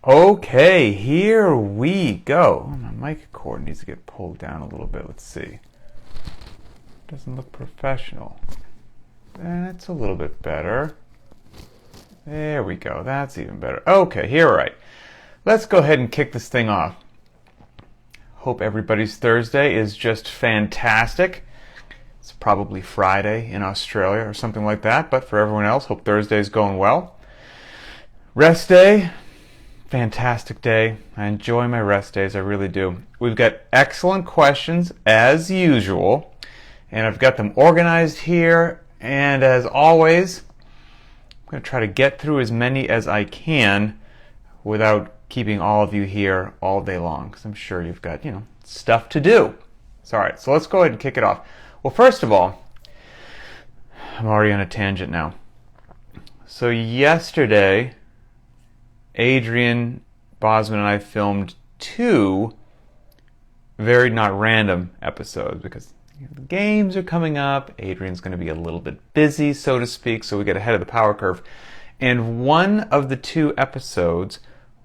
Okay, here we go. Oh, my mic cord needs to get pulled down a little bit. Let's see. Doesn't look professional. That's a little bit better. There we go. That's even better. Okay, here, all right. Let's go ahead and kick this thing off. Hope everybody's Thursday is just fantastic. It's probably Friday in Australia or something like that, but for everyone else, hope Thursday's going well. Rest day. Fantastic day. I enjoy my rest days, I really do. We've got excellent questions as usual, and I've got them organized here, and as always, I'm going to try to get through as many as I can without keeping all of you here all day long, because I'm sure you've got, stuff to do. So, all right, so let's go ahead and kick it off. Well, first of all, I'm already on a tangent now. So yesterday, Adrian Bosman and I filmed two very not random episodes because the games are coming up. Adrian's going to be a little bit busy, so to speak, so we get ahead of the power curve. And one of the two episodes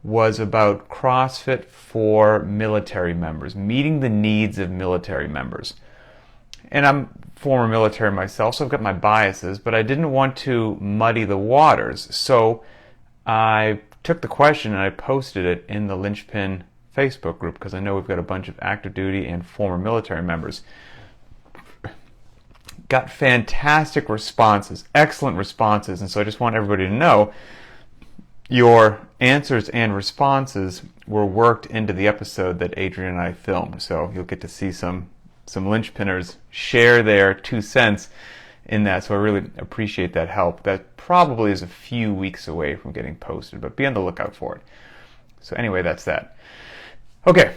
was about CrossFit for military members, meeting the needs of military members. And I'm former military myself, so I've got my biases, but I didn't want to muddy the waters. So I took the question and I posted it in the Linchpin Facebook group because I know we've got a bunch of active duty and former military members. Got fantastic responses, excellent responses, and so I just want everybody to know your answers and responses were worked into the episode that Adrian and I filmed. So you'll get to see some Linchpinners share their 2 cents in that, so I really appreciate that help. That probably is a few weeks away from getting posted, but be on the lookout for it. So anyway, that's that. Okay,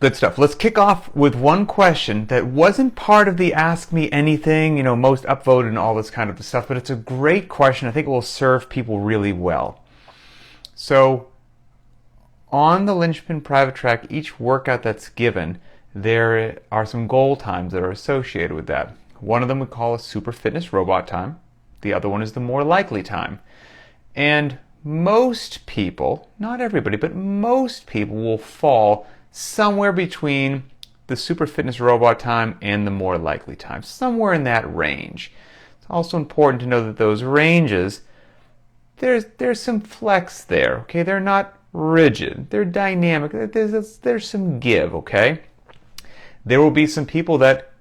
good stuff. Let's kick off with one question that wasn't part of the Ask Me Anything, most upvoted and all this kind of stuff, but it's a great question. I think it will serve people really well. So on the Linchpin private track, each workout that's given, there are some goal times that are associated with that. One of them we call a super fitness robot time. The other one is the more likely time. And most people, not everybody, but most people will fall somewhere between the super fitness robot time and the more likely time, somewhere in that range. It's also important to know that those ranges, there's some flex there, okay? They're not rigid. They're dynamic. There's some give, okay? There will be some people that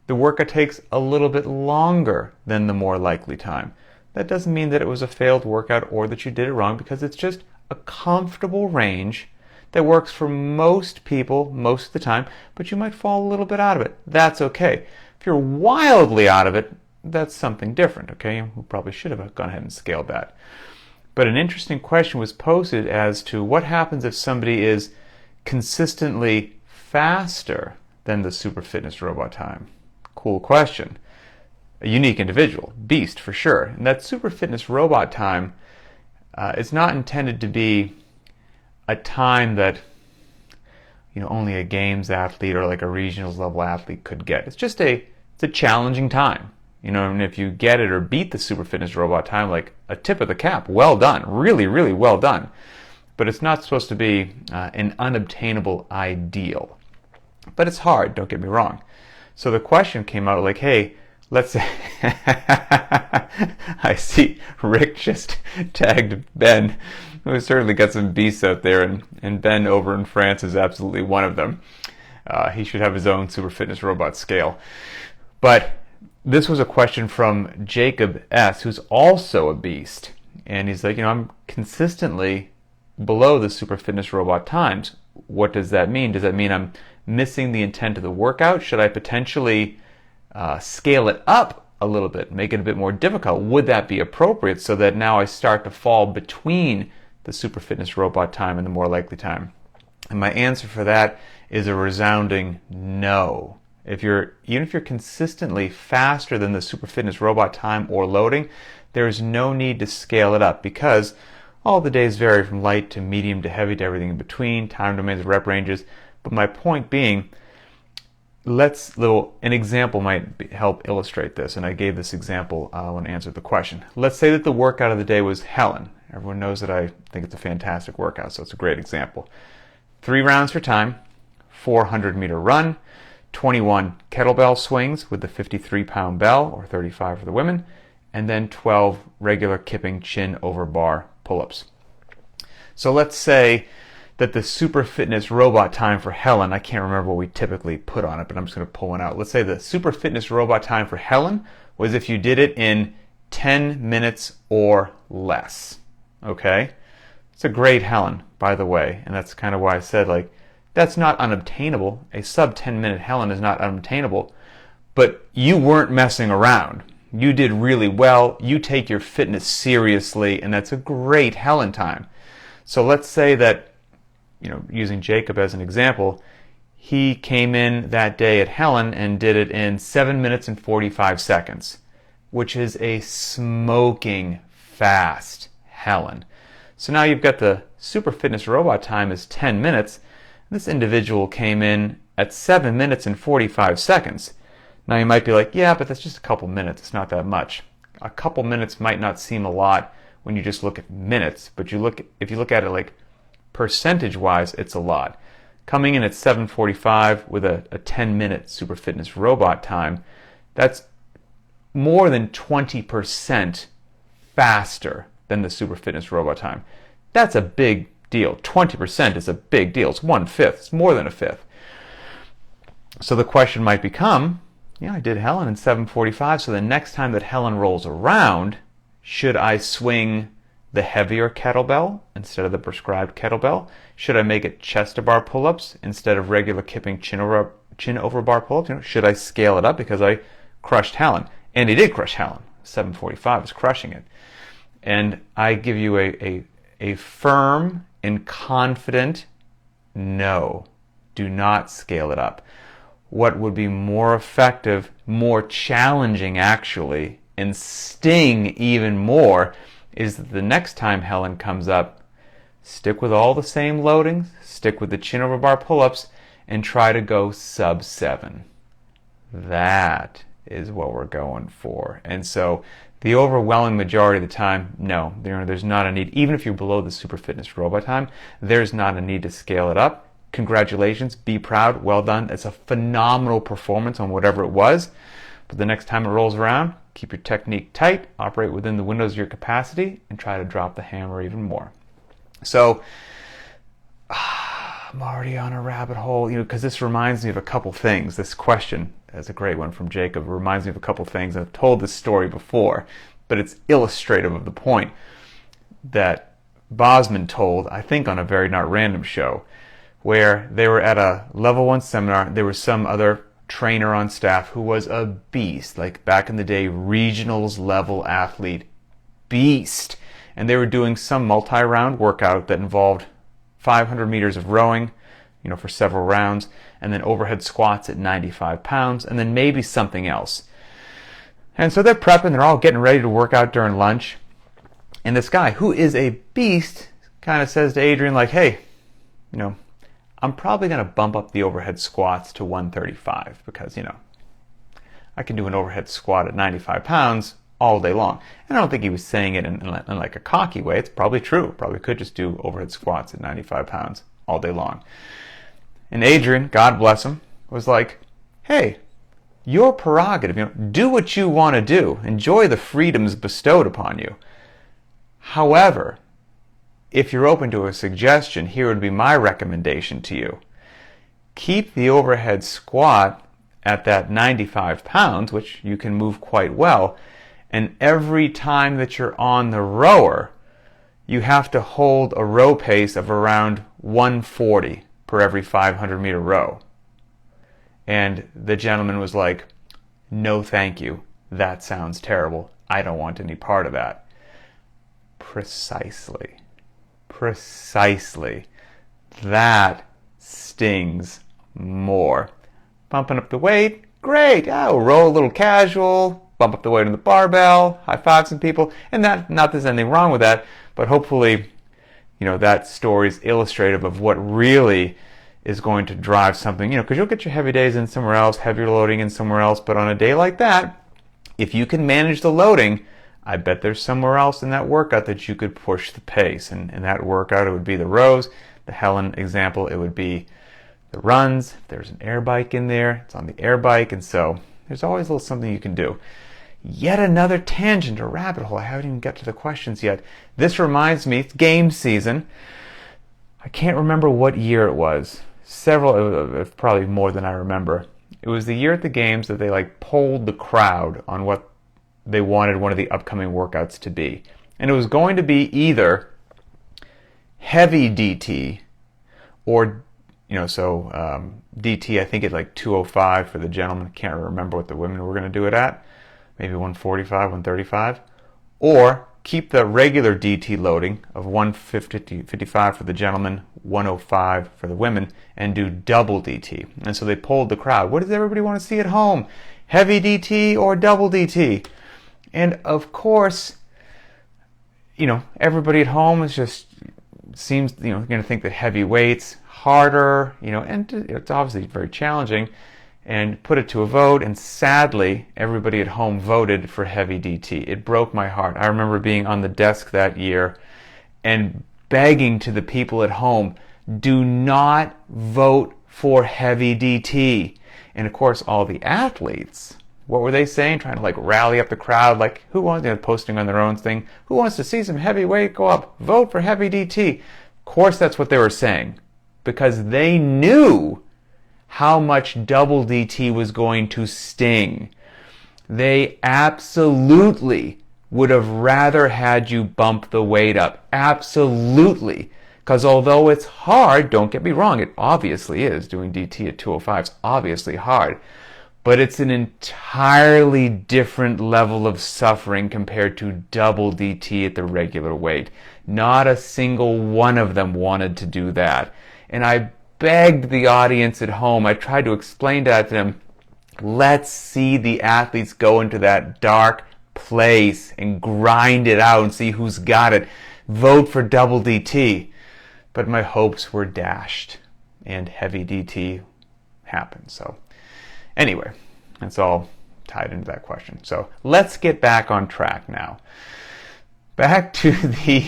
the workout takes a little bit longer than the more likely time. That doesn't mean that it was a failed workout or that you did it wrong, because it's just a comfortable range that works for most people most of the time, but you might fall a little bit out of it. That's okay. If you're wildly out of it, that's something different, okay? We probably should have gone ahead and scaled that. But an interesting question was posted as to what happens if somebody is consistently faster than the super fitness robot time. Cool question. A unique individual, beast for sure. And that super fitness robot time is not intended to be a time that only a games athlete or like a regionals level athlete could get. It's a challenging time. And if you get it or beat the super fitness robot time, like a tip of the cap, well done, really, really well done. But it's not supposed to be an unobtainable ideal. But it's hard, don't get me wrong. So the question came out like, hey, let's say, I see Rick just tagged Ben, who certainly got some beasts out there, and Ben over in France is absolutely one of them. He should have his own super fitness robot scale. But this was a question from Jacob S., who's also a beast. And he's like, I'm consistently below the super fitness robot times. What does that mean? Does that mean I'm missing the intent of the workout? Should I potentially scale it up a little bit, make it a bit more difficult? Would that be appropriate so that now I start to fall between the super fitness robot time and the more likely time? And my answer for that is a resounding no. Even if you're consistently faster than the super fitness robot time or loading, there is no need to scale it up, because all the days vary from light to medium to heavy to everything in between, time domains, rep ranges. But my point being, an example might help illustrate this, and I gave this example when I answered the question. Let's say that the workout of the day was Helen, Everyone knows that I think it's a fantastic workout, so it's a great example. 3 rounds for time, 400-meter run, 21 kettlebell swings with the 53-pound bell, or 35 for the women, and then 12 regular kipping chin over bar pull-ups. So let's say that the super fitness robot time for Helen, I can't remember what we typically put on it, but I'm just going to pull one out. Let's say the super fitness robot time for Helen was if you did it in 10 minutes or less. Okay? It's a great Helen, by the way, and that's kind of why I said, like, that's not unobtainable. A sub 10-minute Helen is not unobtainable, but you weren't messing around. You did really well. You take your fitness seriously, and that's a great Helen time. So let's say that, using Jacob as an example, he came in that day at Helen and did it in 7 minutes and 45 seconds, which is a smoking fast Helen. So now you've got the super fitness robot time is 10 minutes. This individual came in at 7 minutes and 45 seconds. Now you might be like, yeah, but that's just a couple minutes. It's not that much. A couple minutes might not seem a lot when you just look at minutes, but if you look at it like percentage-wise, it's a lot. Coming in at 7:45 with a 10-minute super fitness robot time, that's more than 20% faster than the super fitness robot time. That's a big deal. 20% is a big deal. It's 1/5. It's more than a fifth. So the question might become, I did Helen in 7:45, so the next time that Helen rolls around, should I swing the heavier kettlebell instead of the prescribed kettlebell? Should I make it chest to bar pull-ups instead of regular kipping chin over bar pull-ups? Should I scale it up because I crushed Helen? And he did crush Helen. 7:45 is crushing it. And I give you a firm and confident no. Do not scale it up. What would be more effective, more challenging actually, and sting even more is that the next time Helen comes up, stick with all the same loadings, stick with the chin over bar pull-ups, and try to go sub 7. That is what we're going for. And so the overwhelming majority of the time, no, there's not a need. Even if you're below the super fitness robot time, there's not a need to scale it up. Congratulations, be proud, well done. It's a phenomenal performance on whatever it was. But the next time it rolls around, keep your technique tight, operate within the windows of your capacity, and try to drop the hammer even more. So, I'm already on a rabbit hole, because this reminds me of a couple things. This question is a great one from Jacob. It reminds me of a couple things. I've told this story before, but it's illustrative of the point that Bosman told, I think on a Very Not Random show, where they were at a level 1 seminar. There was some other trainer on staff who was a beast, like back in the day, regionals level athlete, beast. And they were doing some multi-round workout that involved 500 meters of rowing, for several rounds, and then overhead squats at 95 pounds, and then maybe something else. And so they're prepping, they're all getting ready to work out during lunch. And this guy, who is a beast, kind of says to Adrian, like, hey, I'm probably going to bump up the overhead squats to 135 because, I can do an overhead squat at 95 pounds all day long. And I don't think he was saying it in like a cocky way. It's probably true. Probably could just do overhead squats at 95 pounds all day long. And Adrian, God bless him, was like, hey, your prerogative, do what you want to do. Enjoy the freedoms bestowed upon you. However, if you're open to a suggestion, here would be my recommendation to you. Keep the overhead squat at that 95 pounds, which you can move quite well, and every time that you're on the rower, you have to hold a row pace of around 140 per every 500-meter row. And the gentleman was like, no thank you, that sounds terrible, I don't want any part of that. Precisely. That stings more. Bumping up the weight, great. Row a little casual, bump up the weight on the barbell, high five some people, and not that there's anything wrong with that, but hopefully, that story is illustrative of what really is going to drive something, because you'll get your heavy days in somewhere else, heavier loading in somewhere else, but on a day like that, if you can manage the loading, I bet there's somewhere else in that workout that you could push the pace. And in that workout, it would be the rows. The Helen example, it would be the runs. If there's an air bike in there, it's on the air bike. And so there's always a little something you can do. Yet another tangent or rabbit hole. I haven't even got to the questions yet. This reminds me, it's game season. I can't remember what year it was. Probably more than I remember. It was the year at the games that they polled the crowd on what they wanted one of the upcoming workouts to be. And it was going to be either heavy DT or, DT, I think at 205 for the gentlemen. I can't remember what the women were going to do it at. Maybe 145, 135. Or keep the regular DT loading of 155 for the gentlemen, 105 for the women, and do double DT. And so they polled the crowd. What does everybody want to see at home? Heavy DT or double DT? And of course, everybody at home seems going to think that heavy weights, harder, and it's obviously very challenging, and put it to a vote. And sadly, everybody at home voted for heavy DT. It broke my heart. I remember being on the desk that year and begging to the people at home, do not vote for heavy DT. And of course, all the athletes, what were they saying? Trying to rally up the crowd, who wants, posting on their own thing, who wants to see some heavy weight go up? Vote for heavy DT. Of course, that's what they were saying, because they knew how much double DT was going to sting. They absolutely would have rather had you bump the weight up. Absolutely. Because although it's hard, don't get me wrong, it obviously is. Doing DT at 205 is obviously hard. But it's an entirely different level of suffering compared to double DT at the regular weight. Not a single one of them wanted to do that. And I begged the audience at home, I tried to explain that to them, let's see the athletes go into that dark place and grind it out and see who's got it. Vote for double DT. But my hopes were dashed, and heavy DT happened. So anyway, that's all tied into that question. So let's get back on track now. Back to the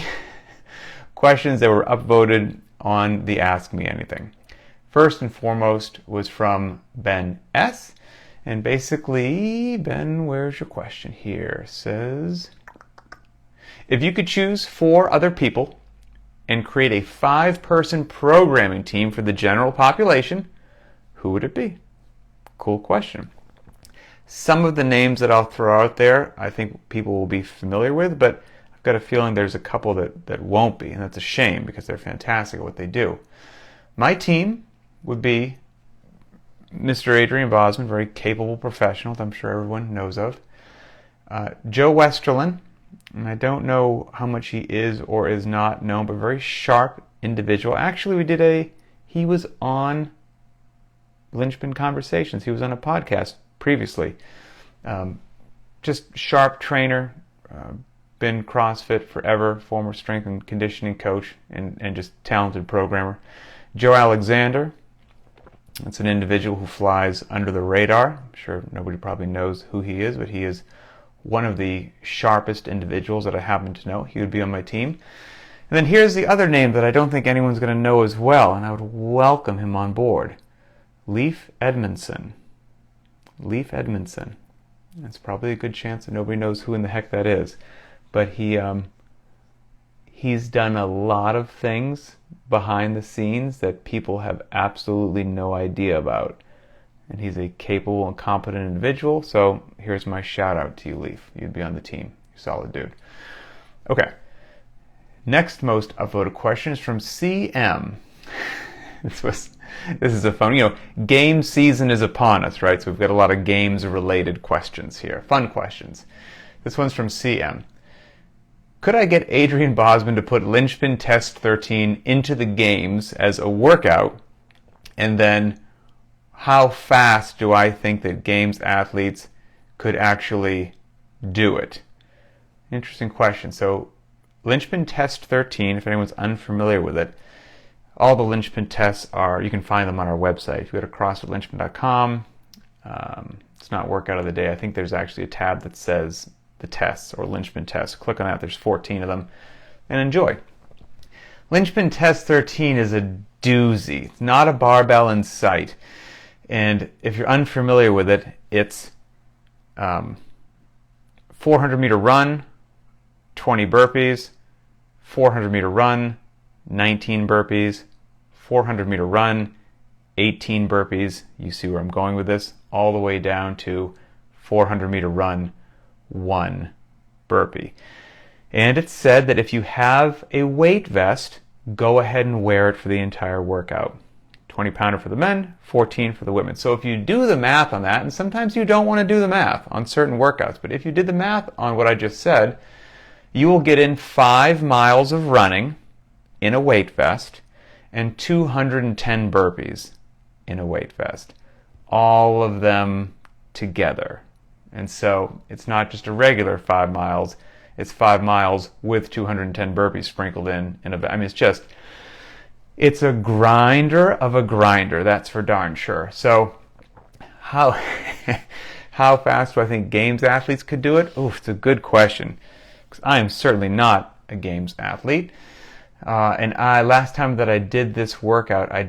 questions that were upvoted on the Ask Me Anything. First and foremost was from Ben S. And basically, Ben, where's your question here? Says, if you could choose 4 other people and create a 5-person programming team for the general population, who would it be? Cool question. Some of the names that I'll throw out there, I think people will be familiar with, but I've got a feeling there's a couple that won't be, and that's a shame because they're fantastic at what they do. My team would be Mr. Adrian Bosman, very capable professional that I'm sure everyone knows of. Joe Westerlin, and I don't know how much he is or is not known, but very sharp individual. Actually, he was on Linchpin Conversations. He was on a podcast previously. Just sharp trainer, been CrossFit forever, former strength and conditioning coach, and just talented programmer. Joe Alexander, that's an individual who flies under the radar. I'm sure nobody probably knows who he is, but he is one of the sharpest individuals that I happen to know. He would be on my team. And then here's the other name that I don't think anyone's going to know as well, and I would welcome him on board. Leif Edmondson. Leif Edmondson. That's probably a good chance that nobody knows who in the heck that is. But he's done a lot of things behind the scenes that people have absolutely no idea about. And he's a capable and competent individual, so here's my shout out to you, Leif. You'd be on the team. You're a solid dude. Okay. Next most upvoted question is from CM. This is a fun, game season is upon us, right? So we've got a lot of games-related questions here. Fun questions. This one's from CM. Could I get Adrian Bosman to put Linchpin Test 13 into the games as a workout? And then how fast do I think that games athletes could actually do it? Interesting question. So Linchpin Test 13, if anyone's unfamiliar with it, all the Linchpin tests you can find them on our website. If you go to CrossFitLinchpin.com, it's not workout of the day. I think there's actually a tab that says the tests, or Linchpin Test. Click on that. There's 14 of them. And enjoy. Linchpin Test 13 is a doozy. It's not a barbell in sight. And if you're unfamiliar with it, it's 400-meter run, 20 burpees, 400-meter run, 19 burpees, 400-meter run, 18 burpees. You see where I'm going with this? All the way down to 400-meter run, 1 burpee. And it's said that if you have a weight vest, go ahead and wear it for the entire workout. 20-pounder for the men, 14 for the women. So if you do the math on that, and sometimes you don't want to do the math on certain workouts, but if you did the math on what I just said, you will get in 5 miles of running in a weight vest and 210 burpees in a weight vest. All of them together. And so it's not just a regular 5 miles, it's 5 miles with 210 burpees sprinkled in a vest. I mean, it's a grinder of a grinder, that's for darn sure. So how fast do I think games athletes could do it? Oof, it's a good question. Because I am certainly not a games athlete. And last time that I did this workout, I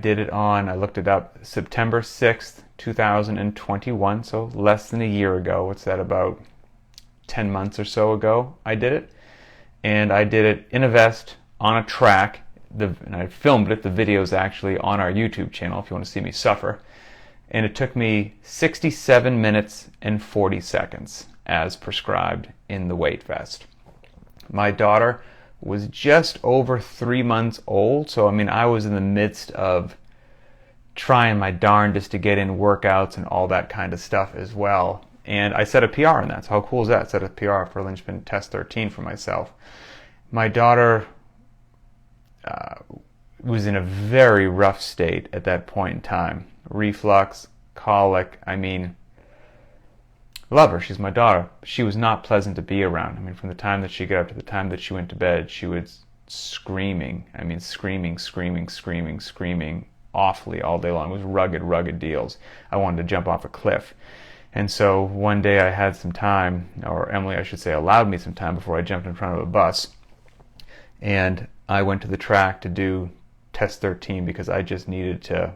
looked it up, September 6th, 2021, so less than a year ago. What's that, about 10 months or so ago I did it. And I did it in a vest, on a track, and I filmed it. The video's actually on our YouTube channel if you want to see me suffer. And it took me 67 minutes and 40 seconds as prescribed in the weight vest. My daughter was just over 3 months old, so I mean I was in the midst of trying my darndest to get in workouts and all that kind of stuff as well. And I set a PR in that. So how cool is that? I set a PR for Linchpin Test 13 for myself. My daughter was in a very rough state at that point in time. Reflux, colic, I mean, love her, she's my daughter. She was not pleasant to be around. I mean, from the time that she got up to the time that she went to bed, she was screaming. I mean, screaming awfully all day long. It was rugged deals. I wanted to jump off a cliff. And so one day I had some time, or Emily, I should say, allowed me some time before I jumped in front of a bus. And I went to the track to do Test 13 because I just needed to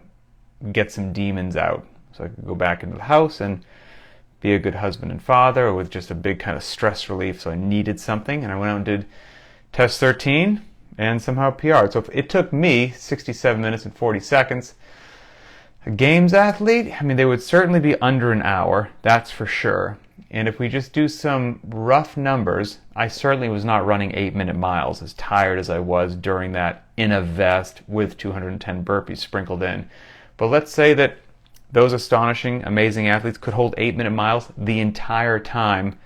get some demons out so I could go back into the house and be a good husband and father with just a big kind of stress relief. So I needed something, and I went out and did Test 13 and somehow PR'd. So it took me 67 minutes and 40 seconds. A games athlete, I mean, they would certainly be under an hour, that's for sure. And if we just do some rough numbers, I certainly was not running 8-minute miles, as tired as I was during that in a vest with 210 burpees sprinkled in. But let's say that those astonishing, amazing athletes could hold 8-minute miles the entire time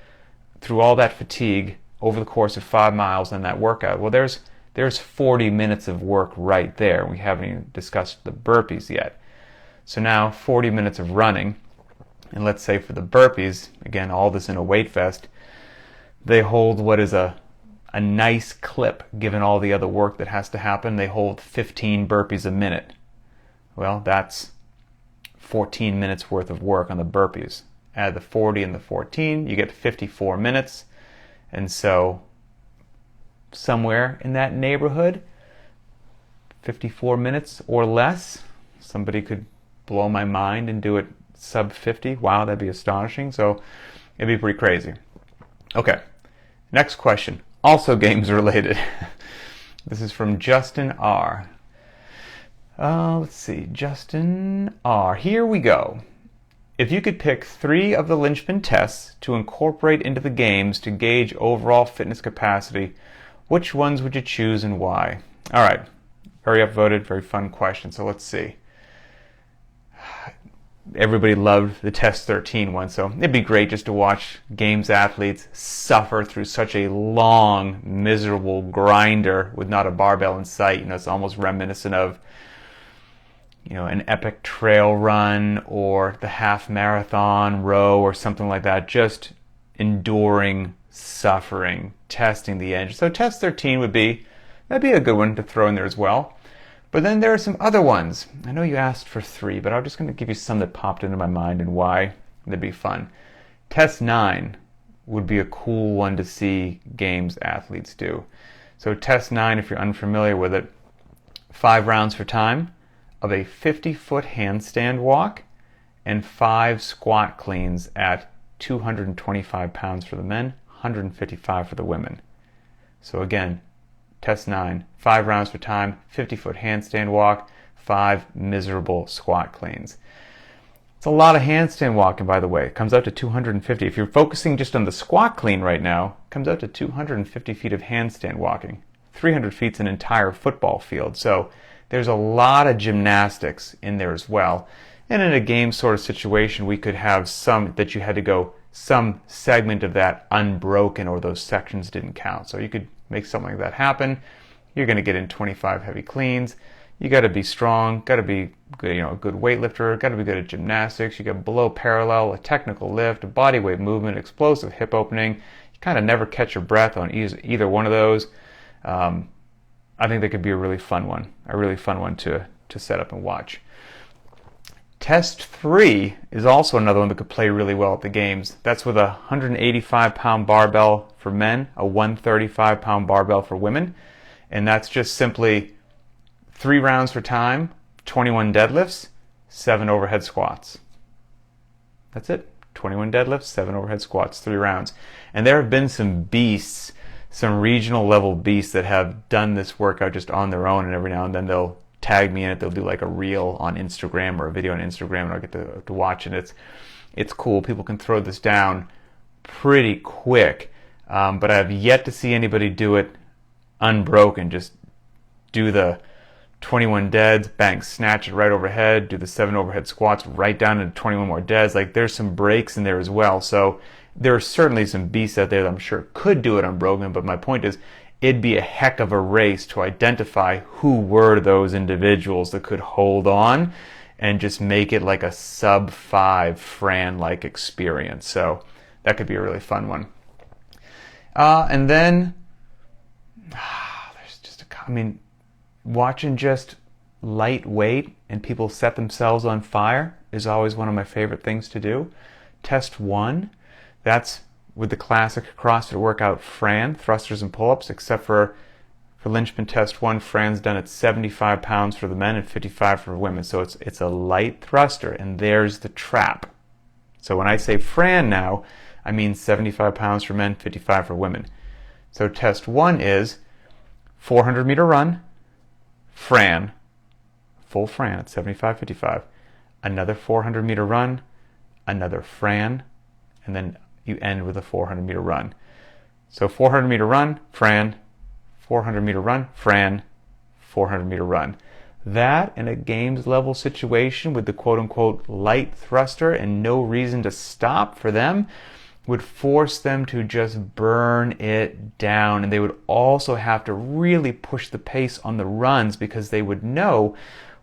through all that fatigue over the course of 5 miles in that workout. Well, there's 40 minutes of work right there. We haven't even discussed the burpees yet. So now 40 minutes of running. And let's say for the burpees, again, all this in a weight vest, they hold what is a nice clip given all the other work that has to happen. They hold 15 burpees a minute. Well, that's 14 minutes worth of work on the burpees. Add the 40 and the 14, you get 54 minutes. And so somewhere in that neighborhood, 54 minutes or less, somebody could blow my mind and do it sub 50. Wow, that'd be astonishing. So it'd be pretty crazy. Okay, next question, also games related. This is from Justin R. Let's see, Justin R. Here we go. If you could pick 3 of the Linchpin tests to incorporate into the games to gauge overall fitness capacity, which ones would you choose and why? All right, very upvoted, very fun question. So let's see. Everybody loved the Test 13 one, so it'd be great just to watch games athletes suffer through such a long, miserable grinder with not a barbell in sight. You know, it's almost reminiscent of, you know, an epic trail run or the half marathon row or something like that. Just enduring suffering, testing the edge. So Test 13 that'd be a good one to throw in there as well. But then there are some other ones. I know you asked for 3, but I'm just going to give you some that popped into my mind and why they'd be fun. Test 9, would be a cool one to see games athletes do. So test 9, if you're unfamiliar with it, 5 rounds for time of a 50-foot handstand walk and 5 squat cleans at 225 pounds for the men, 155 for the women. So again, test 9, 5 rounds for time, 50-foot handstand walk, 5 miserable squat cleans. It's a lot of handstand walking, by the way. It comes out to 250. If you're focusing just on the squat clean right now, it comes out to 250 feet of handstand walking. 300 feet's an entire football field. So there's a lot of gymnastics in there as well. And in a game sort of situation, we could have some that you had to go some segment of that unbroken, or those sections didn't count. So you could make something like that happen. You're going to get in 25 heavy cleans. You got to be strong, got to be good, a good weightlifter, got to be good at gymnastics. You got below parallel, a technical lift, a body weight movement, explosive hip opening. You kind of never catch your breath on either one of those. I think that could be a really fun one to set up and watch. Test 3 is also another one that could play really well at the games. That's with a 185-pound barbell for men, a 135-pound barbell for women. And that's just simply 3 rounds for time, 21 deadlifts, 7 overhead squats. That's it. 21 deadlifts, 7 overhead squats, 3 rounds. And there have been some beasts, some regional level beasts that have done this workout just on their own, and every now and then they'll tag me in it. They'll do like a reel on Instagram or a video on Instagram, and I'll get to watch it. It's cool. People can throw this down pretty quick, but I have yet to see anybody do it unbroken. Just do the 21 deads, bang, snatch it right overhead, do the 7 overhead squats right down into 21 more deads. Like, there's some breaks in there as well. So there are certainly some beasts out there that I'm sure could do it unbroken, but my point is, it'd be a heck of a race to identify who were those individuals that could hold on and just make it like a sub-5 Fran-like experience. So that could be a really fun one. And then, there's just watching just lightweight and people set themselves on fire is always one of my favorite things to do. Test 1, that's with the classic CrossFit workout Fran, thrusters and pull-ups, except for Linchpin Test 1, Fran's done at 75 pounds for the men and 55 for women. So it's a light thruster, and there's the trap. So when I say Fran now, I mean 75 pounds for men, 55 for women. So test 1 is 400 meter run, Fran, full Fran at 75-55, another 400 meter run, another Fran, and then you end with a 400 meter run. So 400 meter run, Fran, 400 meter run, Fran, 400 meter run. That in a games level situation with the quote unquote light thruster and no reason to stop for them would force them to just burn it down. And they would also have to really push the pace on the runs, because they would know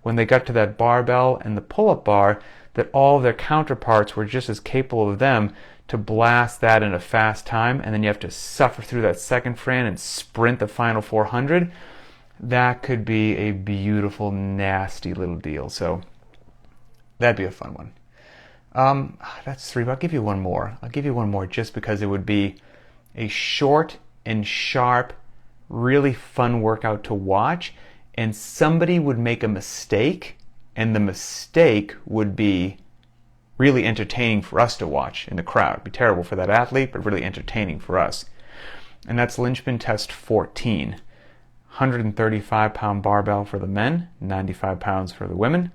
when they got to that barbell and the pull-up bar that all of their counterparts were just as capable of them to blast that in a fast time, and then you have to suffer through that second Fran and sprint the final 400. That could be a beautiful, nasty little deal. So that'd be a fun one. That's 3, but I'll give you one more. Just because it would be a short and sharp, really fun workout to watch, and somebody would make a mistake, and the mistake would be really entertaining for us to watch in the crowd. It'd be terrible for that athlete, but really entertaining for us. And that's Linchpin Test 14. 135-pound barbell for the men, 95 pounds for the women,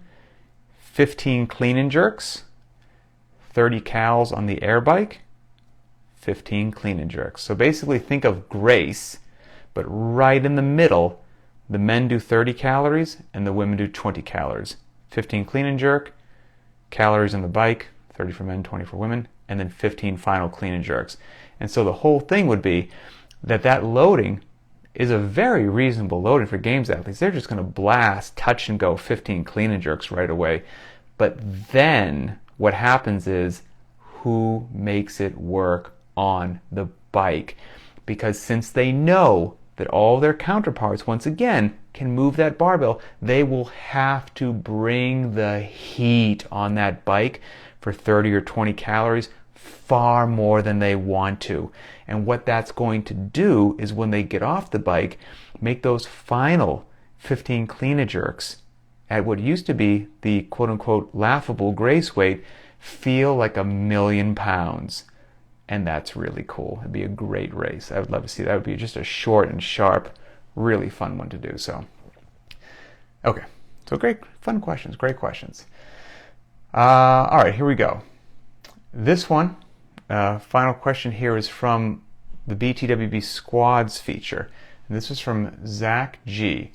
15 clean and jerks, 30 cals on the air bike, 15 clean and jerks. So basically think of Grace, but right in the middle, the men do 30 calories and the women do 20 calories. 15 clean and jerk, calories in the bike, 30 for men, 20 for women, and then 15 final clean and jerks. And so the whole thing would be that loading is a very reasonable loading for games athletes. They're just going to blast, touch and go 15 clean and jerks right away. But then what happens is, who makes it work on the bike? Because since they know that all their counterparts, once again, can move that barbell, they will have to bring the heat on that bike for 30 or 20 calories far more than they want to. And what that's going to do is when they get off the bike, make those final 15 clean and jerks at what used to be the quote-unquote laughable grace weight feel like 1,000,000 pounds. And that's really cool. It'd be a great race. I would love to see that. It would be just a short and sharp, really fun one to do. So, okay. So great, fun questions. Great questions. All right, here we go. This one, final question here is from the BTWB Squads feature. And this is from Zach G,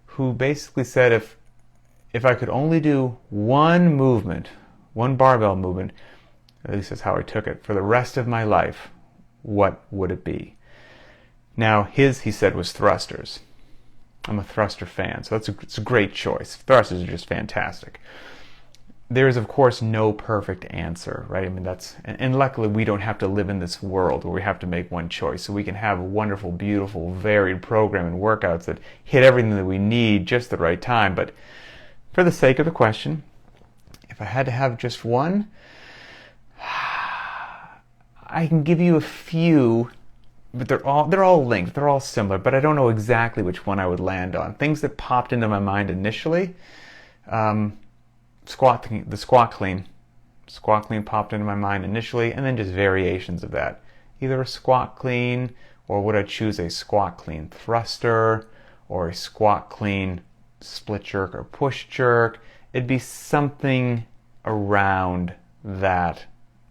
who basically said if I could only do one movement, one barbell movement, at least that's how I took it, for the rest of my life, what would it be? Now, he said, was thrusters. I'm a thruster fan, so it's a great choice. Thrusters are just fantastic. There is, of course, no perfect answer, right? I mean, and luckily we don't have to live in this world where we have to make one choice. So we can have a wonderful, beautiful, varied program and workouts that hit everything that we need just the right time. But for the sake of the question, if I had to have just one, I can give you a few, but they're all linked. They're all similar, but I don't know exactly which one I would land on. Things that popped into my mind initially. The squat clean. Squat clean popped into my mind initially, and then just variations of that. Either a squat clean, or would I choose a squat clean thruster, or a squat clean split jerk or push jerk. It'd be something around that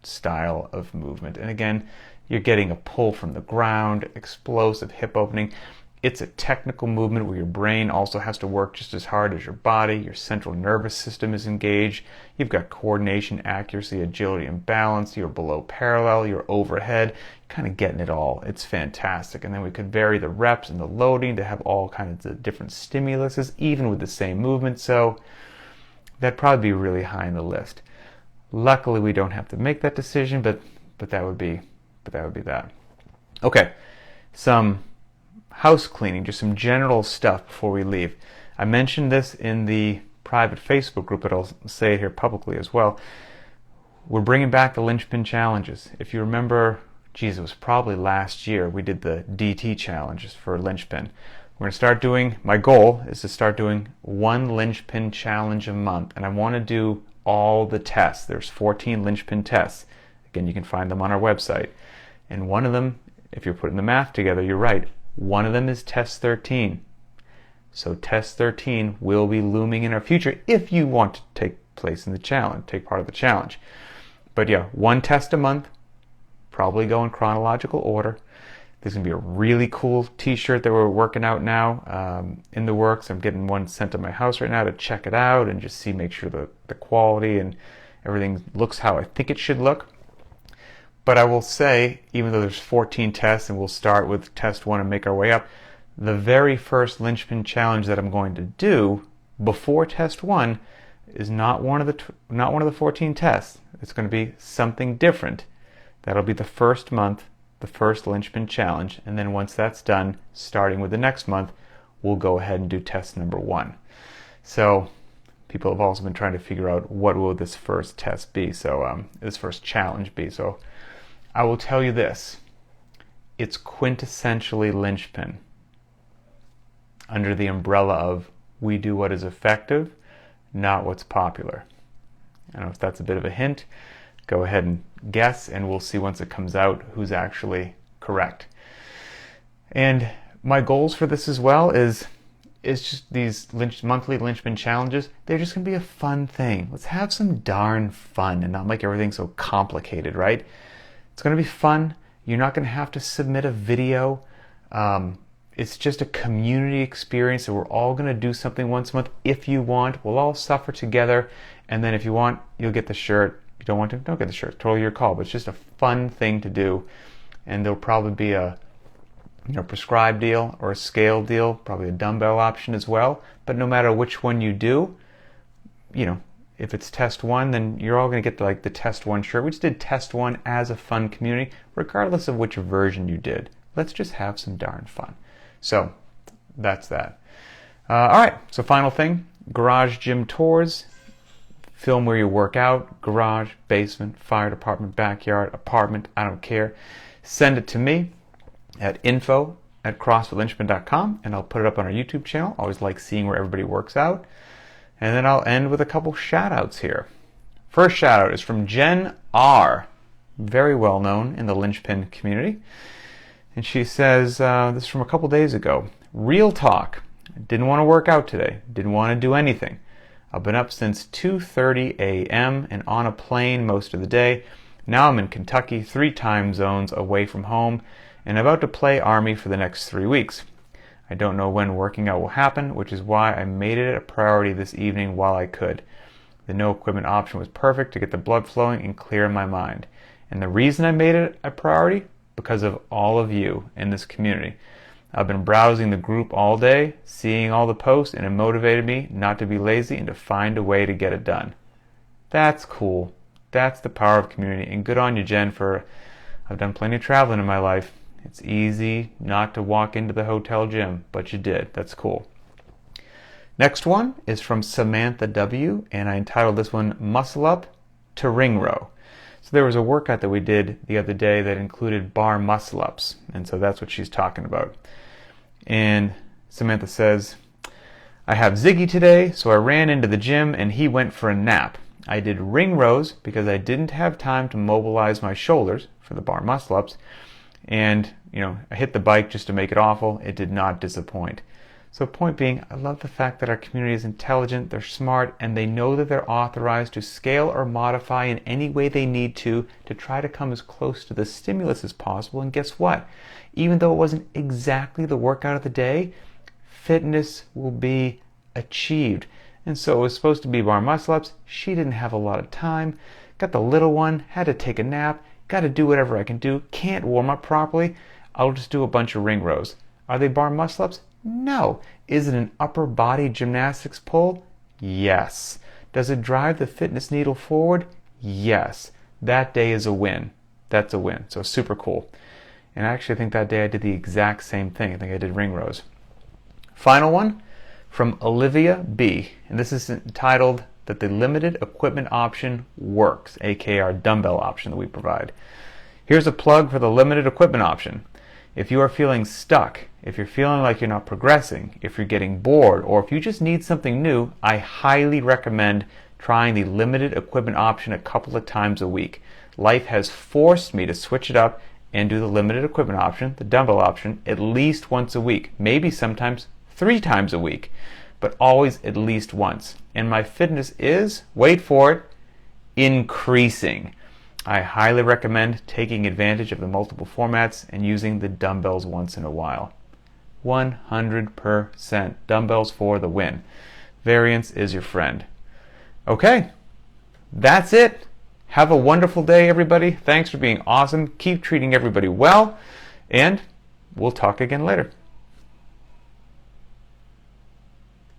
style of movement. And again, you're getting a pull from the ground, explosive hip opening. It's a technical movement where your brain also has to work just as hard as your body. Your central nervous system is engaged. You've got coordination, accuracy, agility, and balance. You're below parallel. You're overhead. You're kind of getting it all. It's fantastic. And then we could vary the reps and the loading to have all kinds of different stimuluses, even with the same movement. So that'd probably be really high on the list. Luckily, we don't have to make that decision, but that would be that. Okay, some house cleaning, just some general stuff before we leave. I mentioned this in the private Facebook group, but I'll say it here publicly as well. We're bringing back the Linchpin challenges. If you remember, it was probably last year, we did the DT challenges for Linchpin. We're going to start doing, my goal is to start doing one Linchpin challenge a month, and I want to do all the tests. There's 14 Linchpin tests. Again, you can find them on our website. And one of them, if you're putting the math together, you're right. One of them is test 13. So test 13 will be looming in our future if you want to take place in the challenge, take part of the challenge. But yeah, one test a month, probably go in chronological order. There's going to be a really cool t-shirt that we're working out now in the works. I'm getting one sent to my house right now to check it out and just make sure the quality and everything looks how I think it should look. But I will say, even though there's 14 tests and we'll start with test 1 and make our way up, the very first Linchpin challenge that I'm going to do before test 1 is not one of the 14 tests. It's going to be something different. That'll be the first month, the first Linchpin challenge, and then once that's done, starting with the next month, we'll go ahead and do test number 1. So people have also been trying to figure out what will this first test be, this first challenge be. So I will tell you this, it's quintessentially Linchpin under the umbrella of we do what is effective, not what's popular. I don't know if that's a bit of a hint. Go ahead and guess, and we'll see once it comes out who's actually correct. And my goals for this as well is just these monthly Linchpin challenges. They're just going to be a fun thing. Let's have some darn fun and not make everything so complicated, right? It's going to be fun. You're not going to have to submit a video. It's just a community experience, so we're all going to do something once a month. If you want, we'll all suffer together, and then if you want, you'll get the shirt. If you don't want to, don't get the shirt. Totally your call, but it's just a fun thing to do, and there'll probably be a prescribed deal or a scale deal, probably a dumbbell option as well. But no matter which one you do, if it's test 1, then you're all going to get the test 1 shirt. We just did test 1 as a fun community, regardless of which version you did. Let's just have some darn fun. So that's that. All right, so final thing, garage gym tours. Film where you work out, garage, basement, fire department, backyard, apartment, I don't care. Send it to me at info@crossfitlinchpin.com, and I'll put it up on our YouTube channel. I always like seeing where everybody works out. And then I'll end with a couple shout-outs here. First shout-out is from Jen R., very well known in the Linchpin community. And she says, this is from a couple days ago. Real talk. Didn't want to work out today. Didn't want to do anything. I've been up since 2:30 a.m. and on a plane most of the day. Now I'm in Kentucky, 3 time zones away from home, and about to play Army for the next 3 weeks. I don't know when working out will happen, which is why I made it a priority this evening while I could. The no equipment option was perfect to get the blood flowing and clear my mind. And the reason I made it a priority? Because of all of you in this community. I've been browsing the group all day, seeing all the posts, and it motivated me not to be lazy and to find a way to get it done. That's cool. That's the power of community. And good on you, Jen, I've done plenty of traveling in my life. It's easy not to walk into the hotel gym, but you did. That's cool. Next one is from Samantha W., and I entitled this one, Muscle Up to Ring Row. So there was a workout that we did the other day that included bar muscle-ups, and so that's what she's talking about. And Samantha says, I have Ziggy today, so I ran into the gym and he went for a nap. I did ring rows because I didn't have time to mobilize my shoulders for the bar muscle-ups, and I hit the bike just to make it awful. It did not disappoint. So point being, I love the fact that our community is intelligent, they're smart, and they know that they're authorized to scale or modify in any way they need to try to come as close to the stimulus as possible. And guess what? Even though it wasn't exactly the workout of the day, fitness will be achieved. And so it was supposed to be bar muscle-ups. She didn't have a lot of time. Got the little one, had to take a nap, got to do whatever I can do, can't warm up properly. I'll just do a bunch of ring rows. Are they bar muscle-ups? No. Is it an upper body gymnastics pull? Yes. Does it drive the fitness needle forward? Yes. That day is a win. That's a win. So super cool. And I actually think that day I did the exact same thing. I think I did ring rows. Final one from Olivia B. And this is entitled that the limited equipment option works, aka our dumbbell option that we provide. Here's a plug for the limited equipment option. If you are feeling stuck, if you're feeling like you're not progressing, if you're getting bored, or if you just need something new, I highly recommend trying the limited equipment option a couple of times a week. Life has forced me to switch it up and do the limited equipment option, the dumbbell option, at least once a week, maybe sometimes 3 times a week, but always at least once. And my fitness is, wait for it, increasing. I highly recommend taking advantage of the multiple formats and using the dumbbells once in a while. 100% dumbbells for the win. Variance is your friend. Okay, that's it. Have a wonderful day, everybody. Thanks for being awesome. Keep treating everybody well, and we'll talk again later.